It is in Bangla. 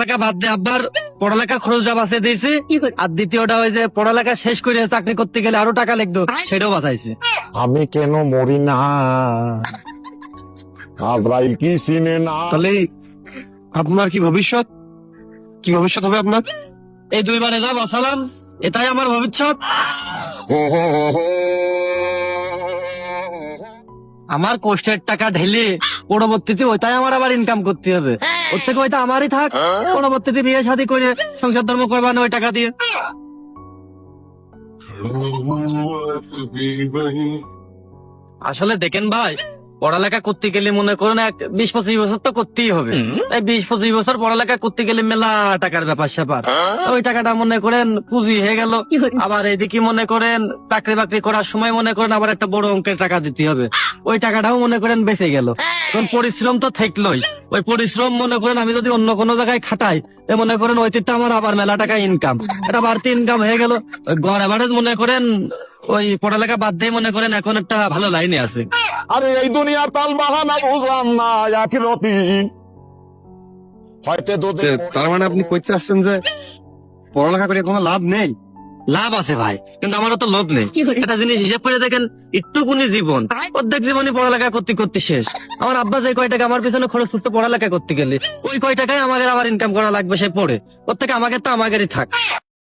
পড়ালেখা বাদ দিয়ে আব্বার পড়ালেখার খরচটা বাঁচিয়ে দিয়েছি। আর দ্বিতীয়টা ওই যে পড়ালেখা শেষ করে চাকরি করতে গেলে আরো টাকা লাগতো, সেটাও বাঁচাইছি। আমি কেন মরি না, আজরাইল কি চিনে না। তাহলে আপনার কি ভবিষ্যৎ হবে আপনার? এই 2 বারে যা বাঁচালাম এটাই আমার ভবিষ্যৎ। আমার কষ্টের টাকা ঢেলে পরবর্তীতে ওইটাই আমার আবার ইনকাম করতে হবে। ওর থেকে ওইটা আমারই থাক, পরবর্তীতে বিয়ে শাদী করে সংসার ধর্ম করবানো ওই টাকা দিয়ে। আসলে দেখেন ভাই, পড়ালেখা করতে গেলে মনে করেন 20-25 বছর তো করতেই হবে। তাই 20-25 বছর পড়ালেখা করতে গেলে মেলা টাকার ব্যাপার স্যাপার। ওই টাকাটা মনে করেন পুঁজি হয়ে গেল। আবার এদিকে মনে করেন চাকরি বাকরি করার সময় মনে করেন আবার একটা বড় অঙ্কের টাকা দিতে হবে, ওই টাকাটাও মনে করেন বেঁচে গেল। কারণ পরিশ্রম তো থাকলোই, ওই পরিশ্রম মনে করেন আমি যদি অন্য কোনো জায়গায় খাটাই, মনে করেন ওইটিতে আমার আবার মেলা টাকা ইনকাম, এটা বাড়তি ইনকাম হয়ে গেল। ওই গড় এভারেজ মনে করেন ওই পড়ালেখা বাদ দিয়ে মনে করেন এখন একটা ভালো লাইনে আছে। আরে এই দুনিয়ার তাল বাহানা বুঝলাম না, আখিরাতি হয়তো তোদের তার মানে আপনি কইতে আসছেন যে পড়ালেখা করে কোনো লাভ নেই? লাভ আছে ভাই, কিন্তু আমারও তো লোভ নেই। একটা জিনিস হিসেব করে দেখেন, একটুকুনি জীবন, অর্ধেক জীবনই পড়ালেখা করতে করতে শেষ। আমার আব্বা যে কয় টাকা আমার পিছনে খরচ করতে পড়ালেখা করতে গেলে, ওই কয় টাকায় আমাদের আবার ইনকাম করা লাগবে সে পড়ে, ওর থেকে আমাকে তো আমাদেরই থাক।